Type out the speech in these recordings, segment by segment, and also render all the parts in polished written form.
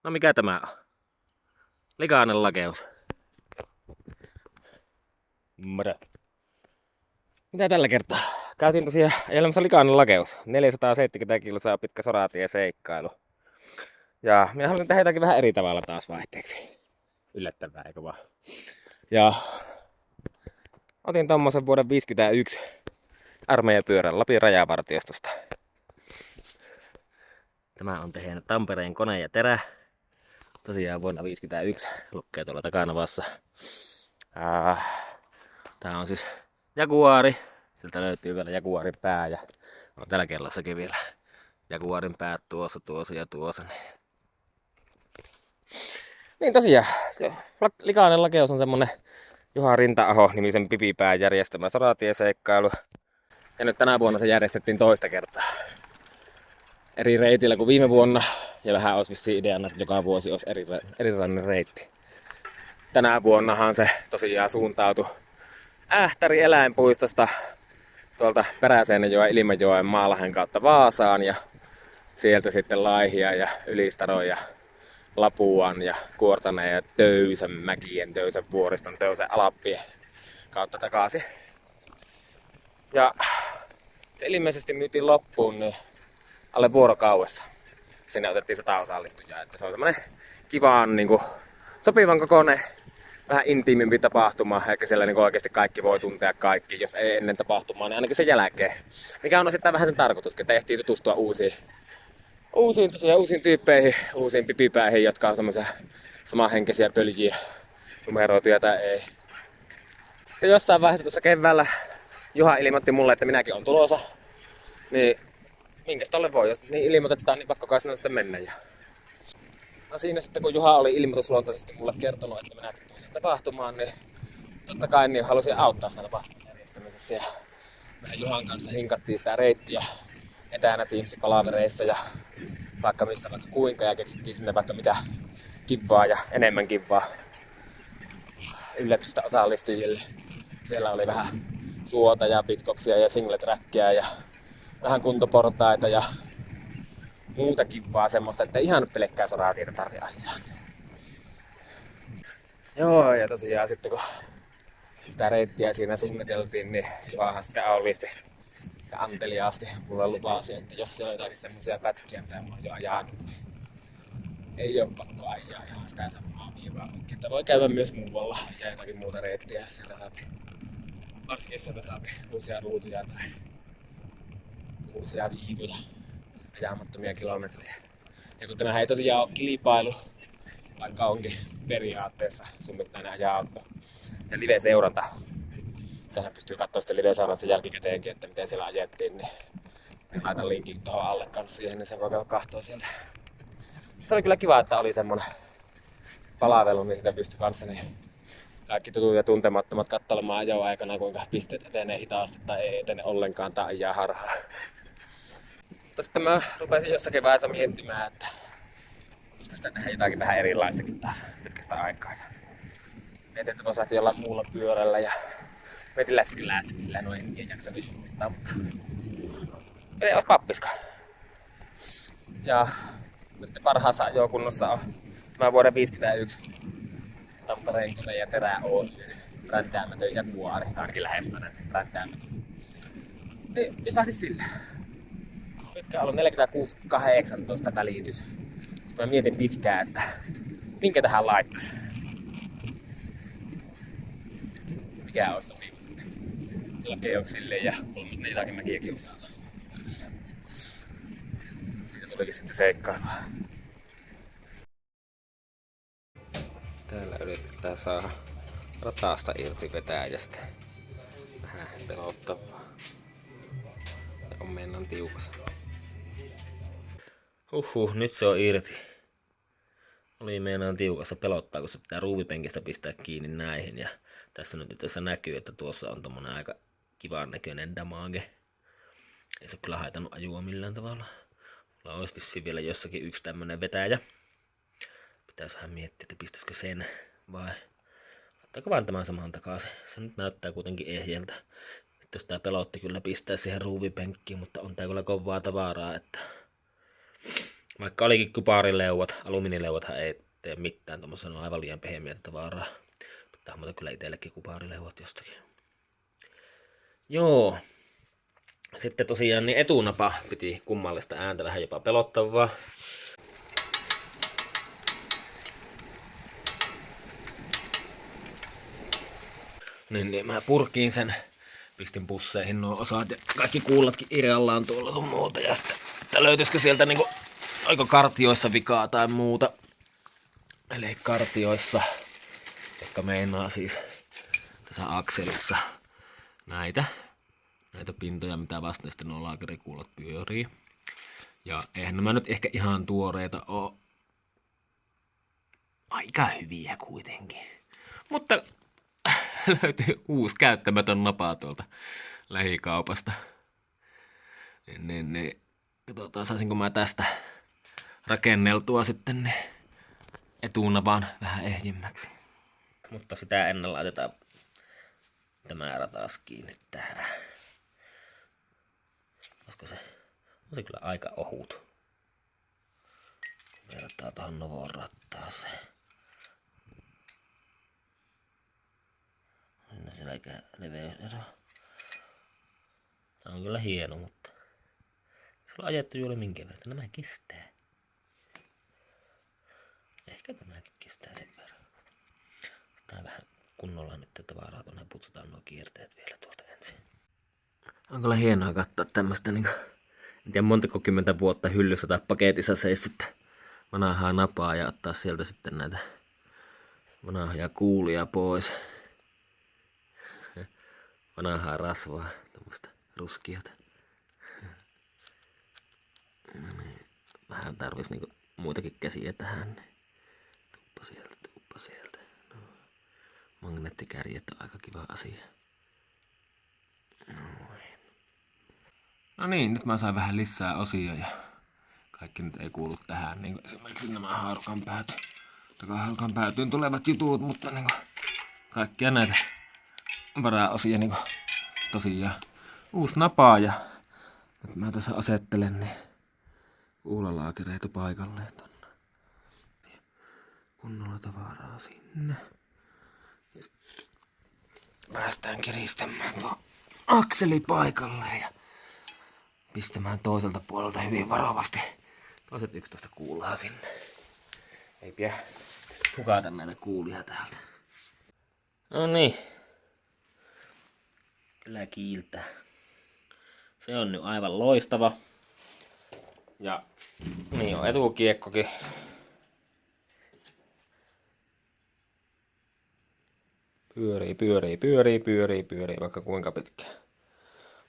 No mikä tämä on? Likainen lakeus. Moro. Mitä tällä kertaa? Käytiin tosiaan ajelemassa likainen lakeus. 470 kilsaa pitkä soratie seikkailu. Ja minä haluan tehdä jotakin vähän eri tavalla taas vaihteeksi. Yllättävää, eikö vaan? Ja otin tommosen vuoden 51 armeijapyörän Lapin rajavartiostosta. Tämä on tehnyt Tampereen Kone ja Terä. Tosiaan vuonna 51 lukee tuolla takanavassa. Tää on siis Jaguari. Sieltä löytyy vielä Jaguarin pää ja on täällä kellossakin vielä Jaguarin päät tuossa ja tuossa. Niin tosiaan, se likainen lakeus on semmonen Juha Rinta-aho nimisen Pipipään järjestämä soratieseikkailu. Ja nyt tänä vuonna se järjestettiin toista kertaa. Eri reitillä kuin viime vuonna. Ja vähän olisi vissiin ideana, että joka vuosi olisi erilainen reitti. Tänä vuonnahan se tosiaan suuntautui Ähtäri eläinpuistosta tuolta Peräseinäjoen Ilmajoen Maalahen kautta Vaasaan ja sieltä sitten Laihia ja Ylistaron ja Lapuan ja Kuortaneen ja Töysän mäkien, Töysän vuoriston, Töysän alappien kautta takaisin. Ja se ilmeisesti myytiin loppuun niin alle vuorokaudessa. Sinne otettiin 100 osallistujaa, että se on semmonen kivaan niinku sopivan kokoinen, vähän intiimimpi tapahtuma, eikä siellä niin oikeasti kaikki voi tuntea kaikki, jos ei ennen tapahtumaa, niin ainakin sen jälkeen. Mikä on sitten vähän sen tarkoitus, että ehtii tutustua uusiin tyyppeihin, uusiin pipipäihin, jotka on semmoisia samanhenkisiä pöljiä, numeroituja tai ei. Ja jossain vaiheessa tuossa keväällä Juha ilmoitti mulle, että minäkin on tulossa, niin minkäs tolle voi, jos niin ilmoitetaan, niin pakko kai sinne sitten mennä. No siinä sitten kun Juha oli ilmoitusluontoisesti mulle kertonut, että minä tulen tapahtumaan, niin totta kai niin halusin auttaa siinä tapahtuman järjestämisessä. Ja mehän Juhan kanssa hinkattiin sitä reittiä etänä Teams-palavereissa ja vaikka missä vaikka kuinka ja keksittiin sinne vaikka mitä kivaa ja enemmän kivaa yllätystä osallistujille. Siellä oli vähän suota ja pitkoksia ja singletrackia ja vähän kuntoportaita ja muuta kivaa semmoista, että ihan pelkkää soratietä tarvitse ajaa. Joo, ja tosiaan sitten kun sitä reittiä siinä suunniteltiin, niin Juhahan sitä aulisti ja anteliaasti mulle lupasi, että jos se on jotakin semmosia pätkiä, mitä mä oon jo ajanut, niin ei oo pakko ajaa ihan sitä samaa viivaa. Että voi käydä myös muualla ja jotakin muuta reittiä, jos sieltä saa, varsinkin jos sieltä saa uusia ruutuja tai uusia viivoja, ajamattomia kilometrejä. Ja kun tämähän ei tosiaan ole kilpailu, vaikka onkin periaatteessa summittainen aja-auto ja live-seuranta. Sehän pystyy katsoa sitten live-seuranta jälkikäteenkin, että miten siellä ajettiin, niin laitan linkin tuohon alle kanssa siihen, niin se voi katsoa sieltä. Se oli kyllä kiva, että oli semmonen palvelu, niin sitä pystyi kanssa niin kaikki tutut ja tuntemattomat katselemaan ajoaikana, kuinka pisteet etenee hitaasti tai ei etene ollenkaan tai ajaa harhaa. Mutta sitten mä rupesin jossakin vaiheessa miettimään, että koska sitä tehdään jotakin vähän erilaistakin taas pitkästä aikaa. Mietin, että voisi lähteä jollain muulla pyörällä ja mietin läskillä, no en tiedä jaksanut jumittaa, mutta ei olisi pappiska. Ja nyt parhaassa ajokunnossa on tämä vuoden 51 Tampereen Kone ja Terä Oy brändäämätön Jaguari, ainakin lähempänä brändäämätön. Niin, jos lähtis sillä. Pitkä ollut 46.18 välitys. Mä mietin pitkään, että minkä tähän laittaisi. Mikä olisi sopiva sitten lakeuksille ja kolmasne jotakin mäkiäkin osata. Siitä tulikin sitten seikkailua. Täällä yritetään saada rataasta irti vetäjästä. Vähän pelottavaa. Ja on mennään tiukassa. Nyt se on irti. Oli meinaan tiukassa, pelottaa, kun se pitää ruuvipenkistä pistää kiinni näihin. Ja tässä nyt tässä näkyy, että tuossa on tommonen aika kivan näköinen damage. Ei se kyllä haitannut ajua millään tavalla. Mulla olisi vissiin vielä jossakin yksi tämmönen vetäjä. Pitäis vähän miettiä, että pistäisikö sen vai ottaako vaan tämän saman takaisin. Se nyt näyttää kuitenkin ehjältä. Jos tää pelotti kyllä pistää siihen ruuvipenkkiin, mutta on tää kyllä kovaa tavaraa, että Vaikka olikin kyparileuvat, alumiinileuvathan ei tee mitään, tuommoissa on aivan liian pehmeä tavaraa. Pitää muuta kyllä itsellekin kyparileuvat jostakin. Joo. Sitten tosiaan niin etunapa piti kummallista ääntä, vähän jopa pelottavaa. Niin mä purkiin sen, pistin pusseihin nuo osat ja kaikki kuullatkin irrallaan tuolla sun muuta. Ja sitten löytyisikö sieltä niinku, oiko kartioissa vikaa tai muuta. Eli kartioissa, jotka meinaa siis tässä akselissa näitä pintoja, mitä vasten sitten nuo laakerikuulat pyörii. Ja eihän nämä nyt ehkä ihan tuoreita oo. Aika hyviä kuitenkin. Mutta löytyy uusi käyttämätön napa tuolta lähikaupasta. Niin. Katsotaan, saisinko mä tästä rakenneltua sitten ne etunapan vähän ehjimmäksi. Mutta sitä ennen laitetaan tämä taas kiinni tähän. Koska se on kyllä aika ohut. Verrataan tuohon Novon rattaaseen. Siinä selkä leveysero. Tämä on kyllä hieno, mutta se on ajettu juuri minkä verran. Nämä kestää. Ehkä tämäkin kestää sen verran. Tää vähän kunnolla nyt tavaraa tuonne, putsutaan nuo kierteet vielä tuolta ensin. On kyllä hienoa katsoa tämmöstä niinku, en tiedä montako kymmentä vuotta hyllyssä tai paketissa seissyttä vanhaa napaa ja ottaa sieltä sitten näitä vanhoja kuulia pois. Vanhaa rasvaa, tämmöstä ruskiota. No niin, vähän tarvis niinku muitakin käsiä tähän. Tuuppa sieltä. No, magneettikärjet on aika kiva asia. Noin. No niin, nyt mä sain vähän lisää osia ja kaikki nyt ei kuulu tähän. Niin esimerkiksi nämä haarukan päätyyn tulevat jutut, mutta niin kaikkia näitä varaosia niin tosiaan uusi napa ja nyt mä tässä asettelen niin kuulalaakereita paikalleen tonne. Kunnolla tavaraa sinne. Ja päästään kiristämään tuo akseli paikalleen ja pistämään toiselta puolelta hyvin varovasti toiset 11 kuulaa sinne. Ei pidä hukata näitä kuulia täältä. No niin. Kyllä kiiltää. Se on nyt aivan loistava. Ja niin on etukiekkokin. Pyörii vaikka kuinka pitkään.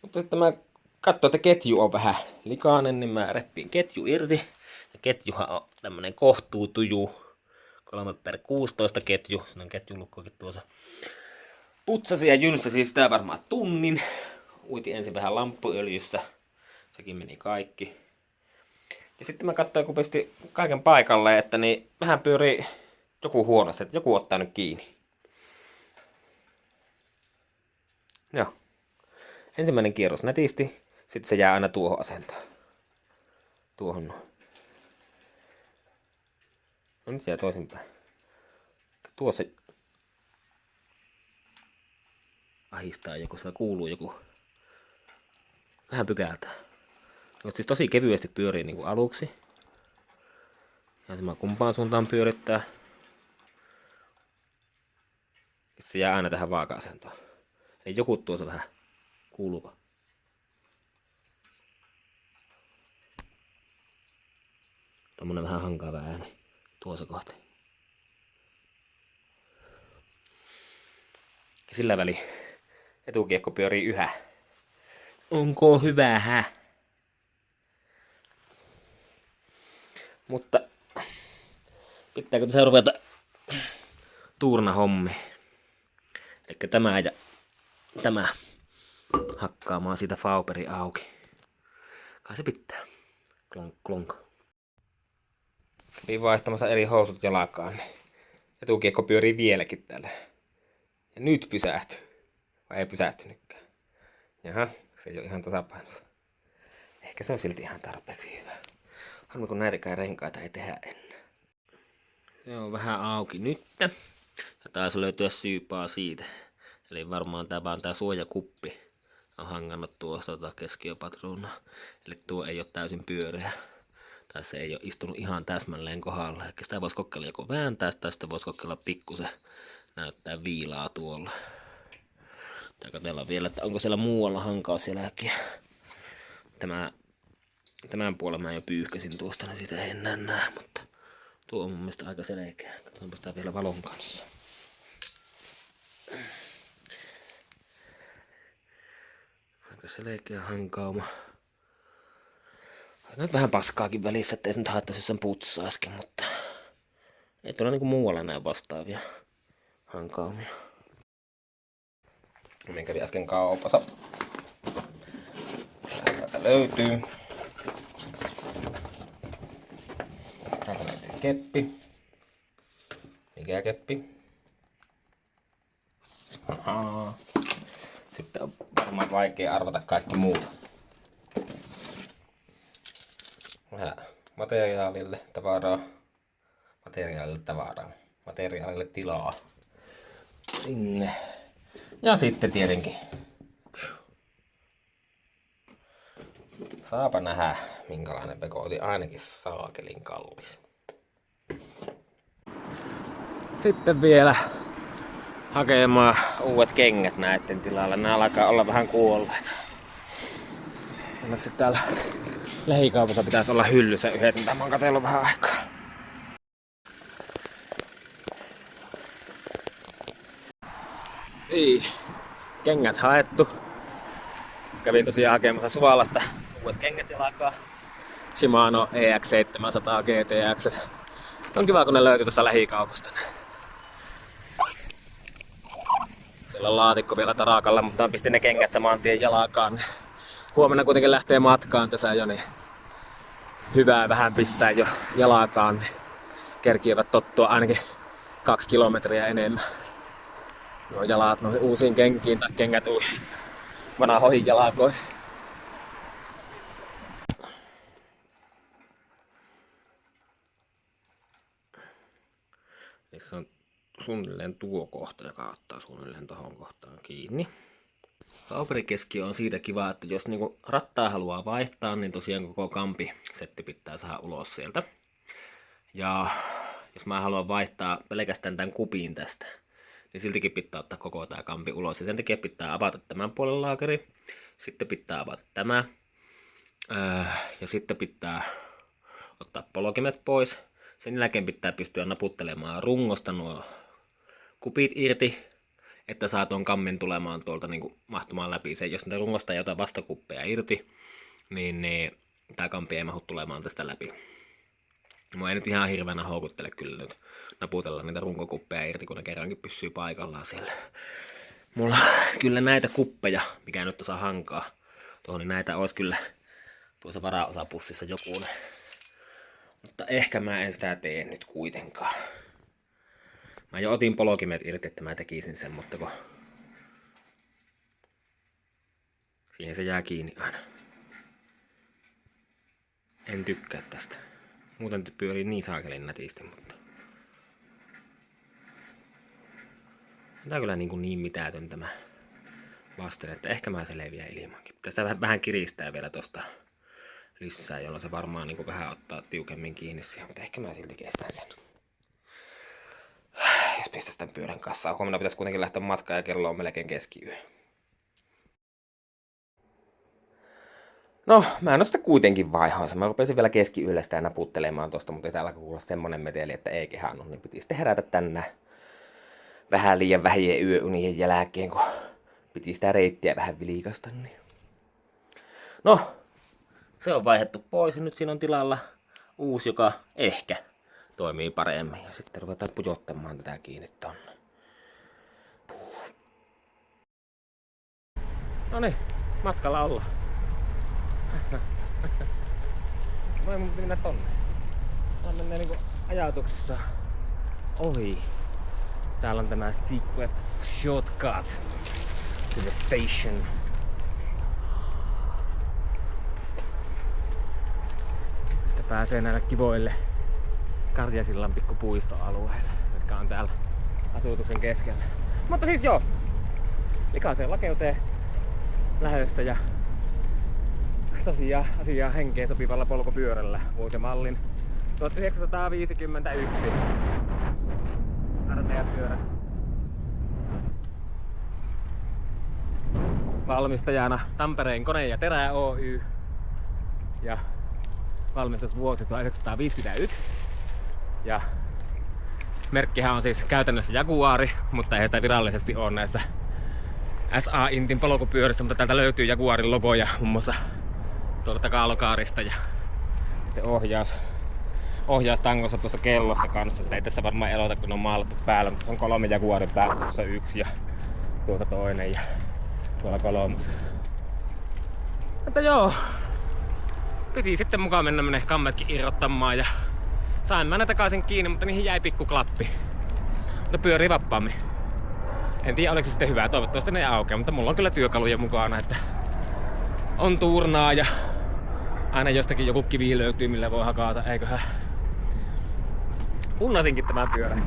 Mutta sitten mä katsoin, että ketju on vähän likainen, niin mä reppiin ketju irti. Ja ketjuhan on tämmönen kohtuutuju 3x16 ketju. Siinä on ketjulukkokin tuossa. Putsasin ja jynsäsin sitä varmaan tunnin. Uitin ensin vähän lamppuöljyssä. Sekin meni kaikki. Ja sitten mä katsoin, kun pisti kaiken paikalle, että niin vähän pyörii joku huonosti, että joku ottaa nyt kiinni. Joo. Ensimmäinen kierros nätisti, sitten se jää aina tuohon asentoon. Tuohon noin. No nyt se jää toisinpäin. Tuossa ahistaa joku, siellä kuuluu joku. Vähän pykältää. Siis tosi kevyesti pyörii niin kuin aluksi. Ja tämä kumpaan suuntaan pyörittää. Se jää aina tähän vaaka-asentoon. Eli joku tuossa vähän kuuluuko. Tommonen vähän hankaava ääni tuossa kohti. Ja sillä väliin etukiekko pyörii yhä. Onko hyvä, hä? Mutta pitääkö tässä ruveta tuurnahommi? Eli tämä ja tämä hakkaamaan siitä fauperi auki. Kai se pitää. Klonk klonk. Kävin vaihtamassa eri housut jalkaan. Etukiekko pyörii vieläkin täällä. Ja nyt pysähtyi. Vai ei pysähtynytkään. Jaha, se ei ole ihan tasapainossa. Ehkä se on silti ihan tarpeeksi hyvä. Harmi kun näitäkään renkaita ei tehdä ennen. Se on vähän auki nyt. Ja taisi löytyä syypaa siitä. Eli varmaan tää suojakuppi on hangannut tuosta keskiöpatruunaa. Eli tuo ei ole täysin pyöreä. Tai se ei ole istunut ihan täsmälleen kohdalla. Eli sitä voisi kokeilla joko vääntää, tai sitä voisi kokeilla pikkusen näyttää viilaa tuolla. Tai katsellaan vielä, että onko siellä muualla hankausjälkiä. Tämän puolen mä jo pyyhkäsin tuosta, niin sitä ei enää näe, mutta tuo on mun mielestä aika selkeä. Katsotaanpa sitä vielä valon kanssa. Aika selkeä hankauma. Nyt vähän paskaakin välissä, ettei se nyt haittaisi sen putsaaskin, mutta ei tuolla niinku muualla näy vastaavia hankaumia. Minä kävin äsken kaupassa. Täältä löytyy. Täältä löytyy keppi. Mikä keppi? Ahaa. Sitten on varmaan vaikea arvata kaikki muut. Vähän materiaalille tavaraa. Materiaalille tilaa. Sinne. Ja sitten tietenkin. Saapa nähdä, minkälainen pekooti, ainakin saakelin kallis. Sitten vielä hakemaan uudet kengät näiden tilalla. Nämä alkaa olla vähän kuolleet. Onneksi täällä lähikaupassa pitäisi olla hyllyssä yhdet, mitä mä oon katsellut vähän aikaa. Niin, kengät haettu. Kävin tosiaan hakemassa Suvalasta uudet kengät jalkaa. Shimano EX700 GTX. On kiva kun ne löytyi tuossa lähikaupasta. Siellä on laatikko vielä tarakalla, mutta pistin ne kengät saman tien jalkaan. Huomenna kuitenkin lähtee matkaan tässä jo, niin hyvää vähän pistää jo jalkaan. Niin kerkiävät tottua ainakin 2 kilometriä enemmän. Nuo jalat noihin uusiin kenkiin tai kengät vanhoihin jalakoihin. Niissä on suunnilleen tuo kohta, joka ottaa suunnilleen tohon kohtaan kiinni. Kauperikeskiö on siitä kiva, että jos niinku rattaa haluaa vaihtaa, niin tosiaan koko kampi-setti pitää saada ulos sieltä. Ja jos mä haluan vaihtaa pelkästään tämän kupin tästä, niin siltikin pitää ottaa koko tää kampi ulos. Ja sen takia pitää avata tämän puolen laakeri. Sitten pitää avata tämä. Ja sitten pitää ottaa polkimet pois. Sen jälkeen pitää pystyä naputtelemaan rungosta nuo kupit irti, että saa tuon kammin tulemaan tuolta niin kuin mahtumaan läpi. Se, jos niitä rungosta ei ota vastakuppeja irti, niin tää kampi ei mahdu tulemaan tästä läpi. Mua ei nyt ihan hirveänä houkuttele kyllä nyt naputella niitä runkokuppeja irti, kun ne kerrankin pysyy paikallaan siellä. Mulla kyllä näitä kuppeja, mikä nyt osaa hankaa tuohon, niin näitä olisi kyllä tuossa varaosapussissa jokunen. Mutta ehkä mä en sitä tee nyt kuitenkaan. Mä jo otin polkimet irti, että mä tekisin sen, mutta kun siihen se jää kiinni aina. En tykkää tästä. Muuten pyörii niin saakelin nätisti, mutta tää on kyllä niin mitätön tämä vasten, että ehkä mä selviän ilmankin. Tästä vähän kiristää vielä tosta lisää, jolla se varmaan niin vähän ottaa tiukemmin kiinni siihen, mutta ehkä mä silti kestän sen. Jos pistäis tän pyörän kanssa. Huomenna pitäisi kuitenkin lähteä matkaan ja kello on melkein keskiyö. No, mä en oo sitä kuitenkin vaihoissa. Mä rupesin vielä keskiyöllä sitä naputtelemaan tosta, mutta ei täällä kuulla semmonen meteli, että ei kehannut, niin piti sitten herätä tänään vähän liian vähien yöunien jälkeen, kun piti sitä reittiä vähän vilikasta. Niin. No, se on vaihdettu pois ja nyt siinä on tilalla uusi, joka ehkä toimii paremmin. Ja sitten ruvetaan pujottamaan tätä kiinni tonne. Noniin, matkalla ollaan. Voi mun mennä tonne. Tää menee niinku ajatuksessa ohi. Täällä on tämä secret shortcut to the station. Tästä pääsee näille kivoille Karjasillan pikkupuistoalueille, jotka on täällä asutuksen keskellä. Mutta siis joo, likaiseen lakeuteen lähdössä ja tosiaan asiaan henkeen sopivalla polkupyörällä vuosimallin 1951 armeijapyörä. Valmistajana Tampereen Kone ja Terä Oy ja valmistusvuosi 1951. Ja merkkihän on siis käytännössä Jaguari, mutta ei sitä virallisesti ole näissä SA Intin polkupyörissä, mutta täältä löytyy Jaguarin logoja muun muassa tuolta takalokaarista ja sitten ohjaustangossa tuossa kellossa kanssa. Sitä ei tässä varmaan elota, kun on maalattu päällä, mutta se on 3 Jaguarin päällä, tuossa 1 ja tuolta toinen ja tuolla 3. Mutta joo, piti sitten mukaan mennä kammetkin irrottamaan ja sain mä ne takaisin kiinni, mutta niihin jäi pikku klappi. Mutta pyörii vapaammin. En tiedä oliko se sitten hyvä, toivottavasti ne ei aukea, mutta mulla on kyllä työkaluja mukana, että on turnaa ja aina jostakin joku kivi löytyy, millä voi hakata, eiköhän. Punnasinkin tämän pyörän.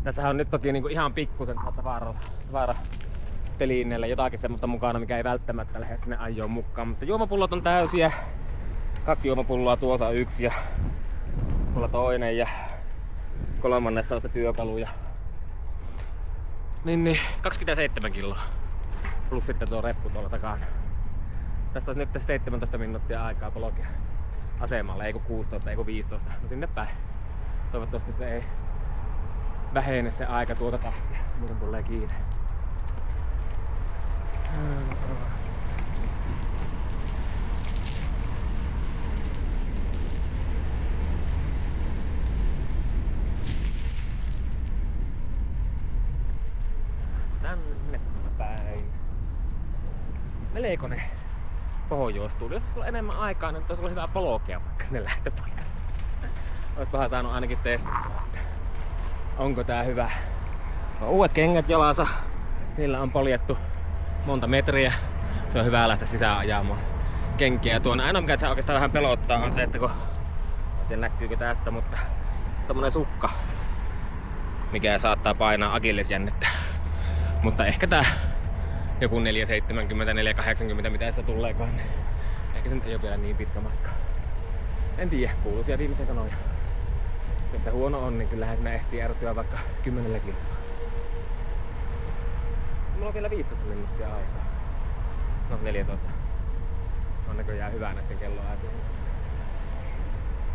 Tässähän on nyt toki niinku ihan pikkusen tavaratelineellä jotakin semmoista mukana, mikä ei välttämättä lähde sinne ajoon mukaan. Mutta juomapullot on täysiä. 2 juomapulloa, tuossa 1 ja mulla toinen ja 3. on sitä työkaluja. Niin 27 kiloa. Plus sitten tuo reppu tuolla takana. Tästä on nyt 17 minuuttia aikaa polkea asemalle, ei kun 16, ei kun 15. No sinne päin. Toivottavasti se ei vähene se aika tuota tahtia. Muuten tulee kiinni. Tänne päin. Melkoinen pohjoistuuli. Jos sulla on enemmän aikaa, niin olisi ollut hyvä polkea vaikka sinne lähtöpaikalle. Oispahan saanut ainakin testata. Onko tää hyvä? On uudet kengät jalassa. Niillä on poljettu monta metriä. Se on hyvä lähteä sisään ajamaan kenkiä tuonne. Ainoa mikä se oikeastaan vähän pelottaa on se, että kun... En tiedä näkyykö tästä, mutta... Tommonen sukka. Mikä saattaa painaa akillisjännettä. Mutta ehkä tää... Joku 470, 480 mitä sitä tuleekaan. Niin ehkä se ei ole vielä niin pitkä matka. En tiedä, kuuluisia viimeisiä sanoja. Jos se huono on, niin kyllähän sinne ehtii ärtyä vaikka 10 kilsaa. Mulla on vielä 15 minuuttia aikaa. No 14. On näköjään hyvää näiden kelloaikoja.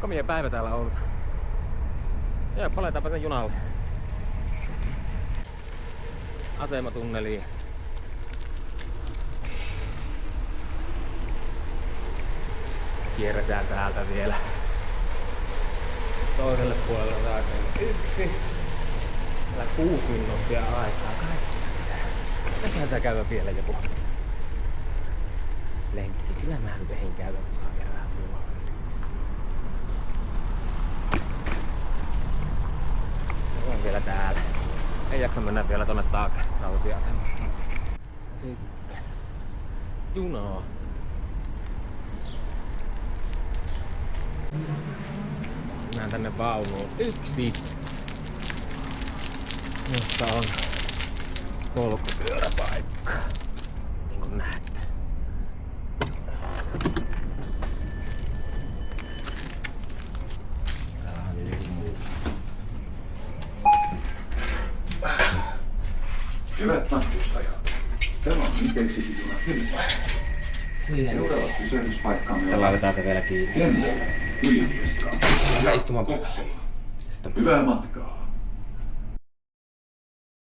Komia päivä täällä on. Joo, paletaanpa sen junalle. Asematunneliin. Kierretään täältä vielä toiselle puolelle raiteelle 1. Täällä 6 minuuttia aikaa. Tässähän saa käydä vielä joku lenkki. Kyllä mä nyt ehin käydä, kun saa vielä vähän muualla. Olen vielä täällä. Ei jaksa mennä vielä tonne taakse rautatieasemalle. Sitten junaa. Mennään tänne vaunuun 1, jossa on polkupyöräpaikka, niin kuin näette. Hyvät matkustajat, tämä on Intercity-juna Helsinki. Seuraava pysähdyspaikkamme on laitetaan se vielä kiinni. Ylivieska. Hyvä istumaan paikalle. Hyvää matkaa.